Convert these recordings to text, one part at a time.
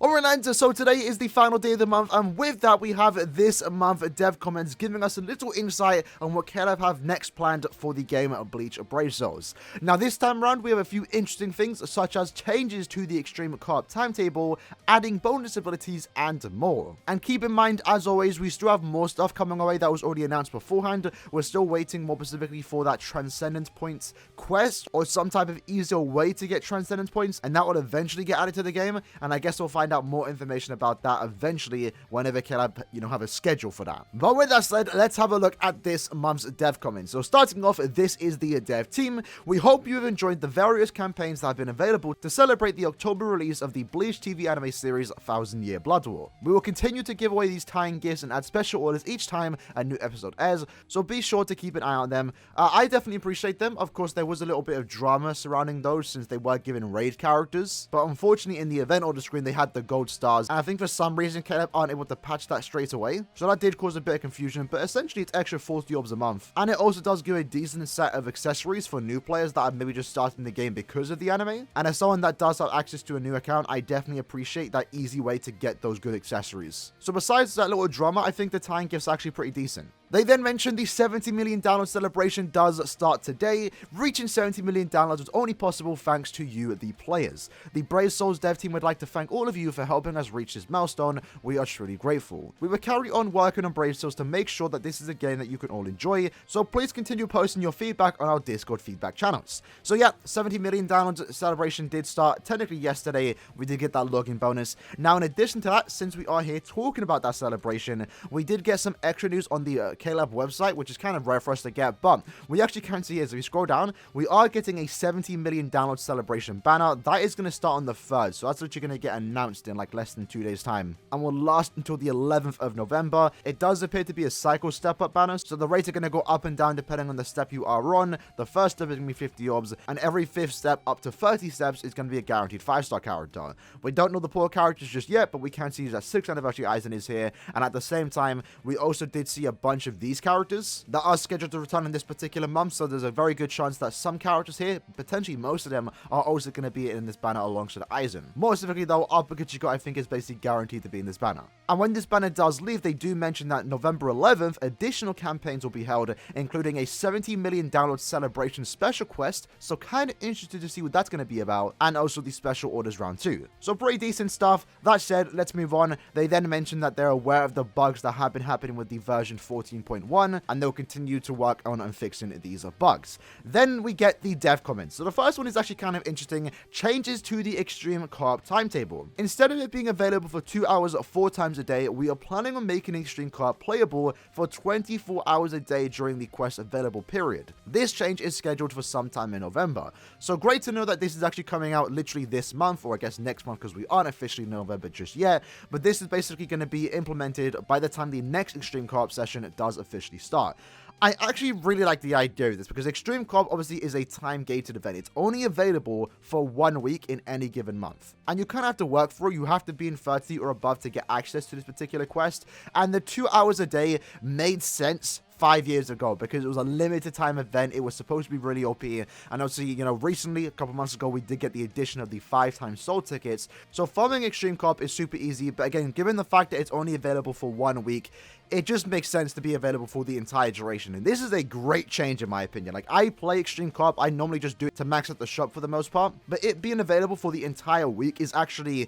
Alright, so today is the final day of the month, and with that we have this month dev comments giving us a little insight on what Caleb have next planned for the game Bleach Brave Souls. Now this time around we have a few interesting things such as changes to the extreme co-op timetable, adding bonus abilities and more. And keep in mind, as always, we still have more stuff coming our way that was already announced beforehand. We're still waiting more specifically for that Transcendence Points quest or some type of easier way to get Transcendence Points, and that will eventually get added to the game, and I guess we'll find out more information about that eventually whenever Caleb, have a schedule for that. But with that said, let's have a look at this month's dev comments. So starting off, this is the dev team. We hope you've enjoyed the various campaigns that have been available to celebrate the October release of the Bleach TV anime series 1000 Year Blood War. We will continue to give away these tie-in gifts and add special orders each time a new episode airs, so be sure to keep an eye on them. I definitely appreciate them. Of course, there was a little bit of drama surrounding those since they were given raid characters, but unfortunately in the event order screen they had the gold stars, and I think for some reason Caleb aren't able to patch that straight away, so that did cause a bit of confusion, but essentially it's extra 40 orbs a month, and it also does give a decent set of accessories for new players that are maybe just starting the game because of the anime. And as someone that does have access to a new account, I definitely appreciate that easy way to get those good accessories. So besides that little drama, I think the tie-in gift's actually pretty decent. They then mentioned the 70 million download celebration does start today. Reaching 70 million downloads was only possible thanks to you, the players. The Brave Souls dev team would like to thank all of you for helping us reach this milestone. We are truly grateful. We will carry on working on Brave Souls to make sure that this is a game that you can all enjoy, so please continue posting your feedback on our Discord feedback channels. So yeah, 70 million downloads celebration did start technically yesterday. We did get that login bonus. Now in addition to that, since we are here talking about that celebration, we did get some extra news on the Caleb website, which is kind of rare for us to get, but we actually can see as we scroll down, we are getting a 70 million download celebration banner. That is going to start on the 3rd, so that's what you're going to get announced in like less than 2 days time, and will last until the 11th of November. It does appear to be a cycle step up banner, so the rates are going to go up and down depending on the step you are on. The first step is going to be 50 orbs, and every 5th step up to 30 steps is going to be a guaranteed 5-star character. We don't know the poor characters just yet, but we can see that 6th anniversary Aizen is here, and at the same time we also did see a bunch of these characters that are scheduled to return in this particular month, so there's a very good chance that some characters here, potentially most of them, are also going to be in this banner alongside Aizen. More specifically though, our Pikachu I think is basically guaranteed to be in this banner. And when this banner does leave, they do mention that November 11th, additional campaigns will be held, including a 70 million download celebration special quest, so kind of interested to see what that's going to be about, and also the special orders round 2. So pretty decent stuff. That said, let's move on. They then mentioned that they're aware of the bugs that have been happening with the version 14.1, and they'll continue to work on fixing these bugs. Then we get the dev comments. So the first one is actually kind of interesting. Changes to the extreme co-op timetable. Instead of it being available for 2 hours 4 times a day, we are planning on making extreme co-op playable for 24 hours a day during the quest available period. This change is scheduled for sometime in November. So great to know that this is actually coming out literally this month, or I guess next month, because we aren't officially in November just yet, but this is basically going to be implemented by the time the next extreme co-op session does officially start. I actually really like the idea of this because Extreme Co-op obviously is a time-gated event. It's only available for 1 week in any given month. And you kind of have to work for it. You have to be in 30 or above to get access to this particular quest. And the 2 hours a day made sense 5 years ago because it was a limited time event. It was supposed to be really OP, and obviously, recently, a couple months ago, we did get the addition of the 5x soul tickets. So farming Extreme Co-op is super easy, but again, given the fact that it's only available for 1 week, it just makes sense to be available for the entire duration. And this is a great change in my opinion. Like, I play Extreme Co-op, I normally just do it to max out the shop for the most part, but it being available for the entire week is actually,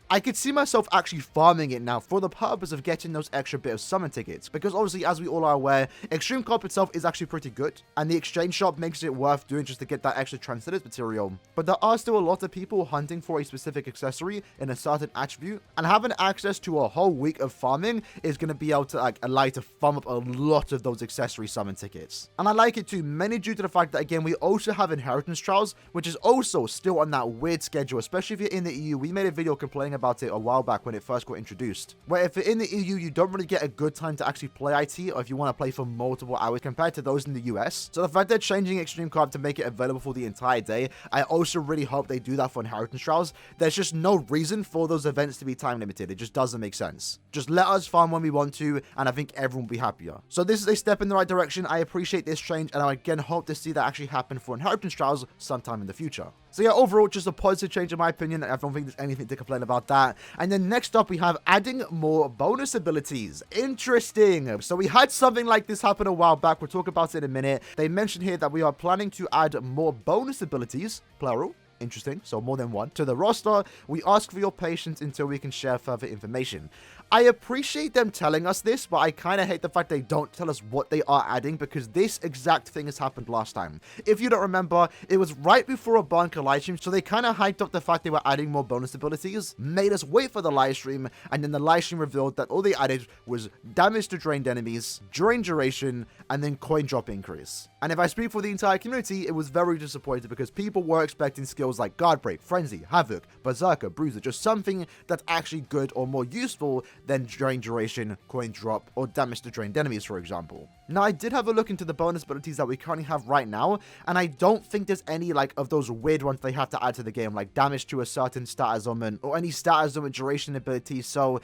I could see myself actually farming it now for the purpose of getting those extra bit of summon tickets, because obviously, as we all are aware, Extreme Co-op itself is actually pretty good, and the exchange shop makes it worth doing just to get that extra Transcendence material. But there are still a lot of people hunting for a specific accessory in a certain attribute, and having access to a whole week of farming is going to be able to allow you to farm up a lot of those accessory summon tickets. And I like it too, mainly due to the fact that, again, we also have Inheritance Trials, which is also still on that weird schedule, especially if you're in the EU. We made a video complaining about it a while back when it first got introduced, where if you're in the EU, you don't really get a good time to actually play IT, or if you want to play for multiple hours compared to those in the US. So the fact they're changing Extreme Co-op to make it available for the entire day, I also really hope they do that for Inheritance Trials. There's just no reason for those events to be time limited. It just doesn't make sense. Just let us farm when we want to, and I think everyone will be happier. So this is a step in the right direction. I appreciate this change, and I again hope to see that actually happen for Inheritance Trials sometime in the future. So yeah, overall, just a positive change in my opinion. I don't think there's anything to complain about that. And then next up, we have adding more bonus abilities. Interesting. So we had something like this happen a while back. We'll talk about it in a minute. They mentioned here that we are planning to add more bonus abilities, plural. Interesting, so more than one, to the roster. We ask for your patience until we can share further information. I appreciate them telling us this, but I kind of hate the fact they don't tell us what they are adding, because this exact thing has happened last time. If you don't remember, it was right before a bunker live stream, so they kind of hyped up the fact they were adding more bonus abilities, made us wait for the live stream, and then the live stream revealed that all they added was damage to drained enemies, drain duration, and then coin drop increase. And if I speak for the entire community, it was very disappointed because people were expecting skills like Guard Break, Frenzy, Havoc, Berserker, Bruiser, just something that's actually good or more useful than drain duration, coin drop, or damage to drained enemies, for example. Now, I did have a look into the bonus abilities that we currently have right now, and I don't think there's any like of those weird ones they have to add to the game, like damage to a certain status element or any status element duration ability. So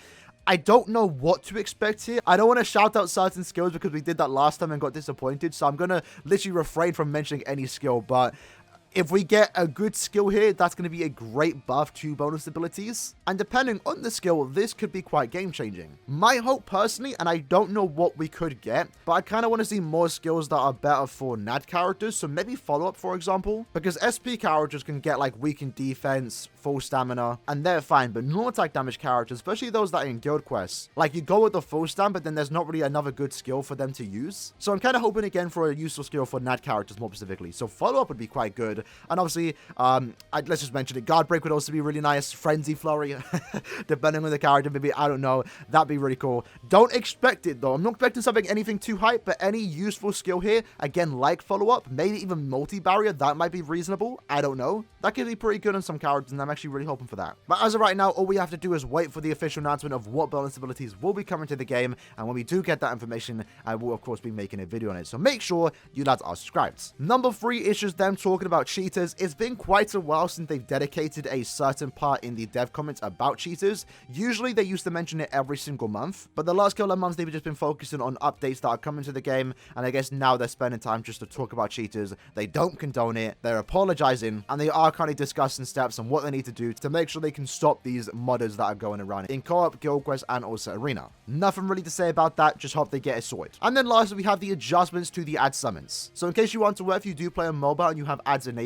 I don't know what to expect here. I don't want to shout out certain skills because we did that last time and got disappointed. So I'm going to literally refrain from mentioning any skill. But if we get a good skill here, that's going to be a great buff to bonus abilities. And depending on the skill, this could be quite game-changing. My hope personally, and I don't know what we could get, but I kind of want to see more skills that are better for NAD characters. So maybe follow-up, for example, because SP characters can get like weakened defense, full stamina, and they're fine. But normal attack damage characters, especially those that are in guild quests, like you go with the full stam, but then there's not really another good skill for them to use. So I'm kind of hoping again for a useful skill for NAD characters more specifically. So follow-up would be quite good. And obviously, let's just mention it. Guard Break would also be really nice. Frenzy Flurry, depending on the character, maybe, I don't know. That'd be really cool. Don't expect it, though. I'm not expecting anything too hype, but any useful skill here, again, like follow-up, maybe even multi-barrier, that might be reasonable. I don't know. That could be pretty good on some characters, and I'm actually really hoping for that. But as of right now, all we have to do is wait for the official announcement of what bonus abilities will be coming to the game, and when we do get that information, I will, of course, be making a video on it. So make sure you lads are subscribed. Number 3 is just them talking about cheaters. It's been quite a while since they've dedicated a certain part in the dev comments about cheaters. Usually they used to mention it every single month, but the last couple of months they've just been focusing on updates that are coming to the game, and I guess now they're spending time just to talk about cheaters. They don't condone it, they're apologizing, and they are currently discussing steps on what they need to do to make sure they can stop these modders that are going around in co-op, guild quest, and also arena. Nothing really to say about that, just hope they get it sorted. And then lastly, we have the adjustments to the ad summons. So in case you want to, if you do play on mobile and you have ads enabled,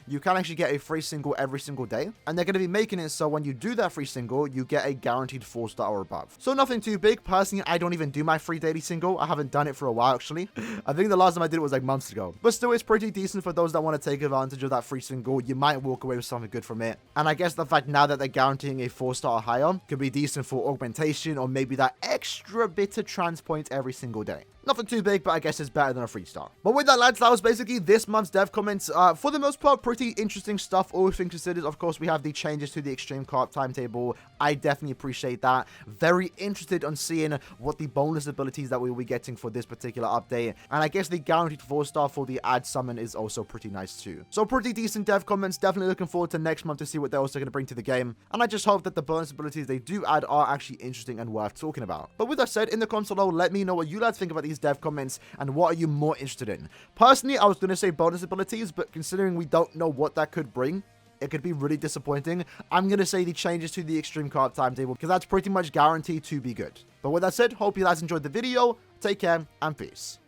you can actually get a free single every single day, and they're going to be making it so when you do that free single, you get a guaranteed 4-star or above. So nothing too big. Personally, I don't even do my free daily single. I haven't done it for a while, actually. I think the last time I did it was like months ago, but still, it's pretty decent for those that want to take advantage of that free single. You might walk away with something good from it, and I guess the fact now that they're guaranteeing a 4-star or higher could be decent for augmentation or maybe that extra bit of trans points every single day. Nothing too big, but I guess it's better than a 3-star. But with that, lads, that was basically this month's dev comments. For the most part, pretty interesting stuff, all things considered. Of course, we have the changes to the extreme co-op timetable. I definitely appreciate that. Very interested on seeing what the bonus abilities that we will be getting for this particular update. And I guess the guaranteed 4-star for the ad summon is also pretty nice too. So pretty decent dev comments. Definitely looking forward to next month to see what they're also going to bring to the game. And I just hope that the bonus abilities they do add are actually interesting and worth talking about. But with that said, in the console below, let me know what you lads think about these dev comments and what are you more interested in. Personally, I was going to say bonus abilities, but considering we don't know what that could bring, it could be really disappointing. I'm going to say the changes to the extreme co-op timetable because that's pretty much guaranteed to be good. But with that said, hope you guys enjoyed the video. Take care and peace.